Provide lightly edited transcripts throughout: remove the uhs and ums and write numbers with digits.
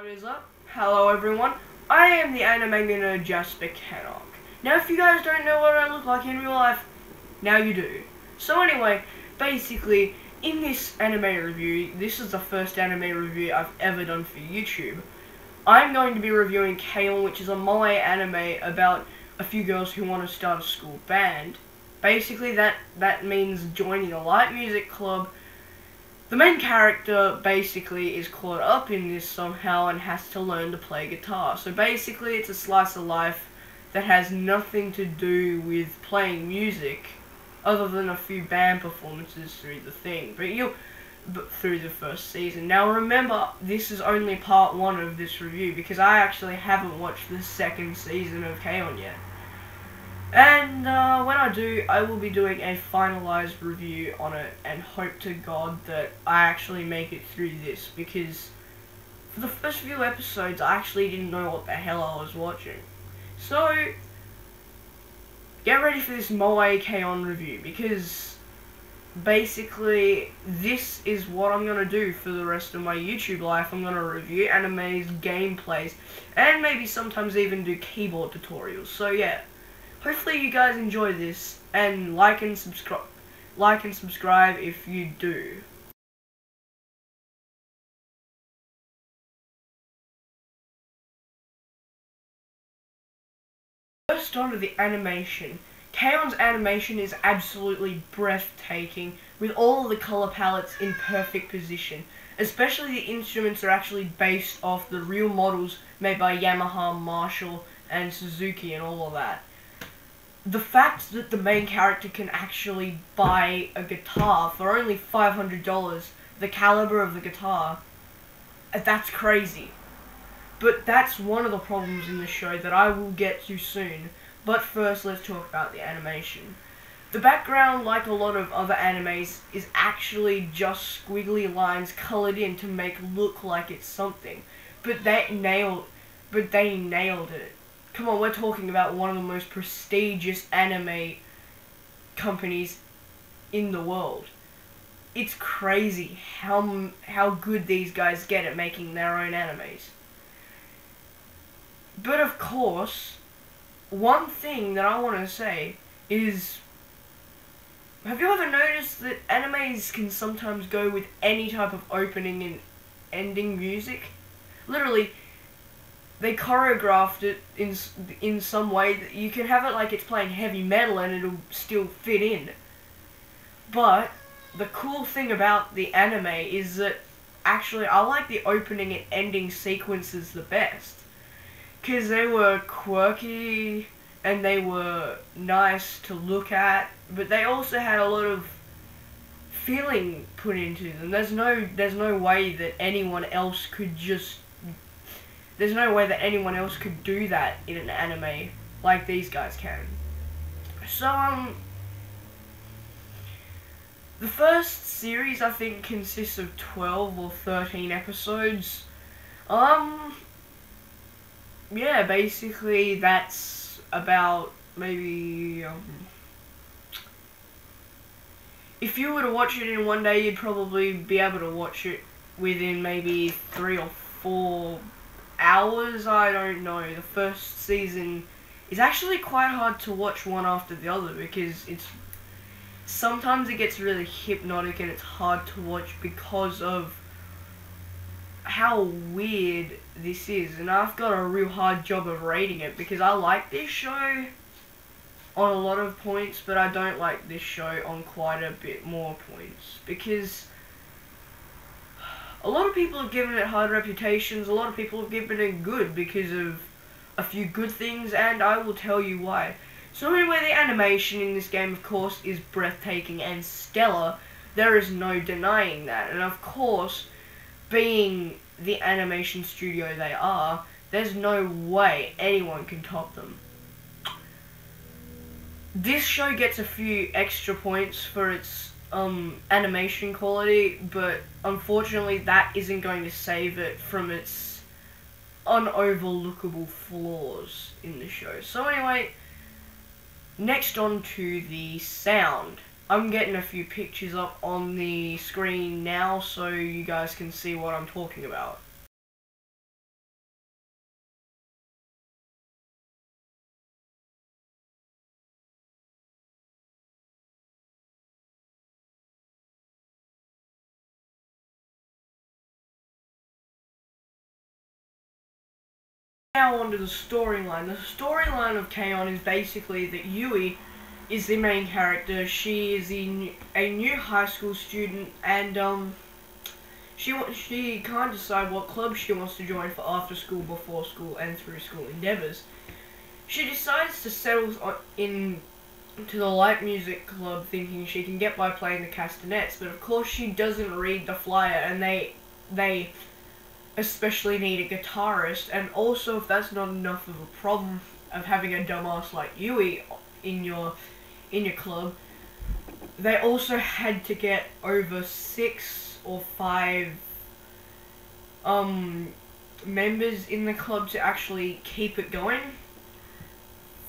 What is up? Hello everyone, I am the anime nerd Jasper Cannock. Now if you guys don't know what I look like in real life, now you do. So anyway, basically, in this anime review, this is the first anime review I've ever done for YouTube. I'm going to be reviewing K-On!, which is a moe anime about a few girls who want to start a school band. Basically that means joining a light music club. The main character basically is caught up in this somehow and has to learn to play guitar. So basically it's a slice of life that has nothing to do with playing music other than a few band performances through the thing. But through the first season. Now remember, this is only part 1 of this review because I actually haven't watched the second season of K-On! Yet. And when I do, I will be doing a finalized review on it and hope to God that I actually make it through this, because for the first few episodes I actually didn't know what the hell I was watching. So get ready for this moe K-On! Review, because basically this is what I'm going to do for the rest of my YouTube life. I'm going to review animes, gameplays, and maybe sometimes even do keyboard tutorials. So yeah. Hopefully you guys enjoy this, and like and subscribe if you do. First on to the animation. K-On!'s animation is absolutely breathtaking, with all of the color palettes in perfect position. Especially the instruments are actually based off the real models made by Yamaha, Marshall, and Suzuki and all of that. The fact that the main character can actually buy a guitar for only $500, the caliber of the guitar, that's crazy. But that's one of the problems in the show that I will get to soon. But first, let's talk about the animation. The background, like a lot of other animes, is actually just squiggly lines colored in to make look like it's something. But they nailed it. Come on, we're talking about one of the most prestigious anime companies in the world. It's crazy how good these guys get at making their own animes. But of course, one thing that I want to say is, have you ever noticed that animes can sometimes go with any type of opening and ending music? Literally, they choreographed it in some way that you can have it like it's playing heavy metal and it'll still fit in. But the cool thing about the anime is that actually I like the opening and ending sequences the best, because they were quirky and they were nice to look at, but they also had a lot of feeling put into them. There's no way that anyone else could do that in an anime like these guys can. So, the first series I think consists of 12 or 13 episodes. Yeah, basically that's about maybe, if you were to watch it in one day, you'd probably be able to watch it within maybe 3 or 4 hours. I don't know. The first season is actually quite hard to watch one after the other, because sometimes it gets really hypnotic and it's hard to watch because of how weird this is. And I've got a real hard job of rating it, because I like this show on a lot of points, but I don't like this show on quite a bit more points, because a lot of people have given it hard reputations, a lot of people have given it good because of a few good things, and I will tell you why. So anyway, the animation in this game, of course, is breathtaking and stellar. There is no denying that. And of course, being the animation studio they are, there's no way anyone can top them. This show gets a few extra points for its animation quality, but unfortunately that isn't going to save it from its unoverlookable flaws in the show. So anyway, next on to the sound. I'm getting a few pictures up on the screen now so you guys can see what I'm talking about. Now on to the storyline. The storyline of K-On! Is basically that Yui is the main character. She is a new high school student, and she can't decide what club she wants to join for after school, before school, and through school endeavors. She decides to settle into the light music club, thinking she can get by playing the castanets, but of course she doesn't read the flyer, and they especially need a guitarist. And also, if that's not enough of a problem of having a dumbass like Yui in your club, they also had to get over 6 or 5 members in the club to actually keep it going.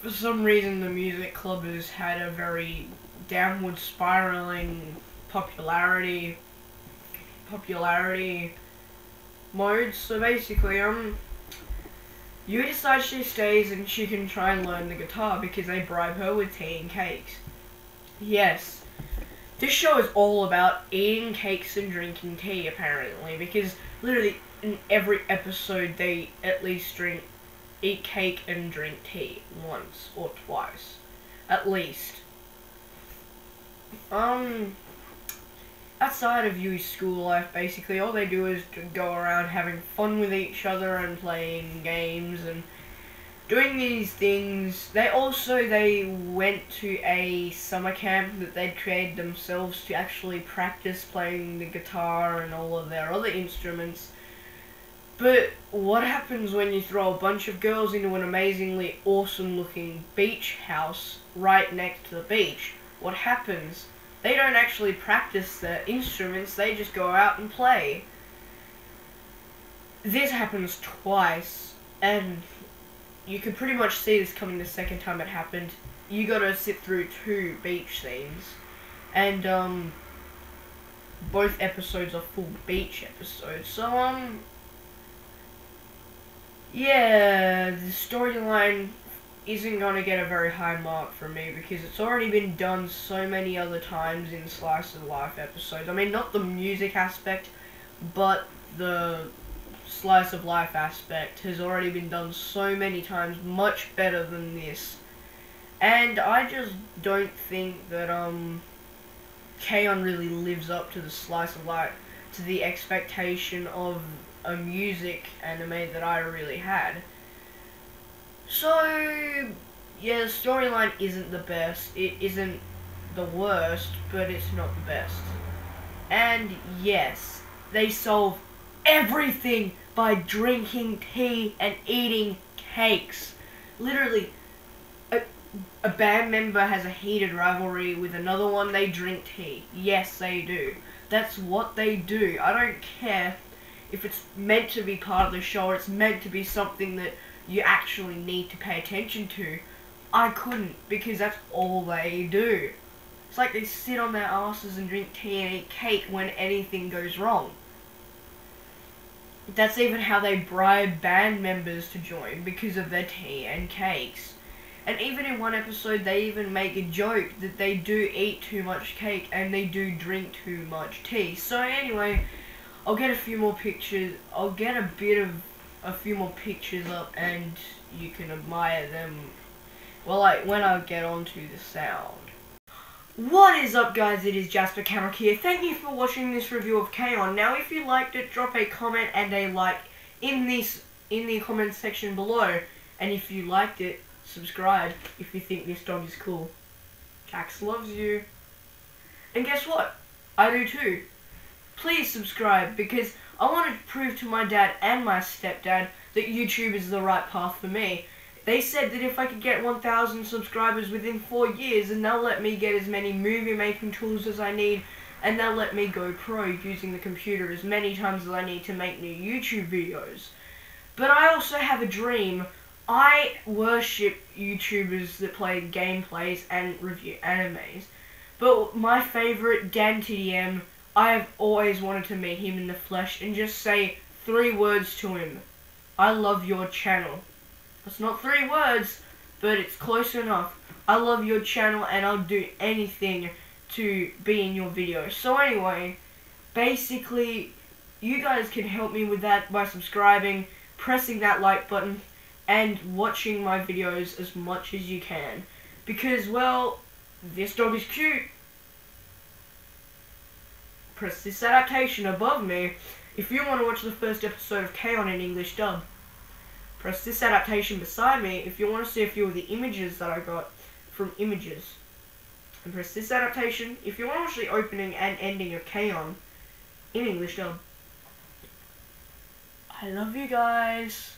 For some reason, the music club has had a very downward spiraling popularity mode. So basically, Yui decides she stays and she can try and learn the guitar because they bribe her with tea and cakes. Yes, this show is all about eating cakes and drinking tea, apparently, because literally in every episode they at least eat cake and drink tea once or twice, at least. Outside of Yui's school life, basically, all they do is go around having fun with each other and playing games and doing these things. They went to a summer camp that they'd created themselves to actually practice playing the guitar and all of their other instruments. But what happens when you throw a bunch of girls into an amazingly awesome looking beach house right next to the beach? What happens? They don't actually practice their instruments, they just go out and play. This happens twice, and you can pretty much see this coming the second time it happened. You gotta sit through 2 beach scenes, and both episodes are full beach episodes. So yeah, the storyline isn't gonna get a very high mark from me because it's already been done so many other times in slice of life episodes. I mean, not the music aspect, but the slice of life aspect has already been done so many times, much better than this. And I just don't think that K-On! Really lives up to the slice of life, to the expectation of a music anime that I really had. So yeah, the storyline isn't the best. It isn't the worst, but it's not the best. And yes, they solve everything by drinking tea and eating cakes. Literally, a band member has a heated rivalry with another one, they drink tea. Yes, they do. That's what they do. I don't care if it's meant to be part of the show or it's meant to be something that you actually need to pay attention to. I couldn't, because that's all they do. It's like they sit on their asses and drink tea and eat cake when anything goes wrong. That's even how they bribe band members to join, because of their tea and cakes. And even in one episode, they even make a joke that they do eat too much cake and they do drink too much tea. So anyway, I'll get a few more pictures. I'll get a few more pictures up, and you can admire them. Well, like when I get onto the sound. What is up, guys? It is Jasper Cameron here. Thank you for watching this review of K-On! Now, if you liked it, drop a comment and a like in the comment section below. And if you liked it, subscribe if you think this dog is cool. Jax loves you. And guess what? I do too. Please subscribe, because I want to prove to my dad and my stepdad that YouTube is the right path for me. They said that if I could get 1,000 subscribers within 4 years, and they'll let me get as many movie making tools as I need, and they'll let me go pro using the computer as many times as I need to make new YouTube videos. But I also have a dream. I worship YouTubers that play gameplays and review animes. But my favourite, Dan TDM, I have always wanted to meet him in the flesh and just say 3 words to him. I love your channel. It's not 3 words, but it's close enough. I love your channel and I'll do anything to be in your video. So anyway, basically, you guys can help me with that by subscribing, pressing that like button, and watching my videos as much as you can. Because, well, this dog is cute. Press this adaptation above me if you want to watch the first episode of K-On! In English dub. Press this adaptation beside me if you want to see a few of the images that I got from images. And press this adaptation if you want to watch the opening and ending of K-On! In English dub. I love you guys.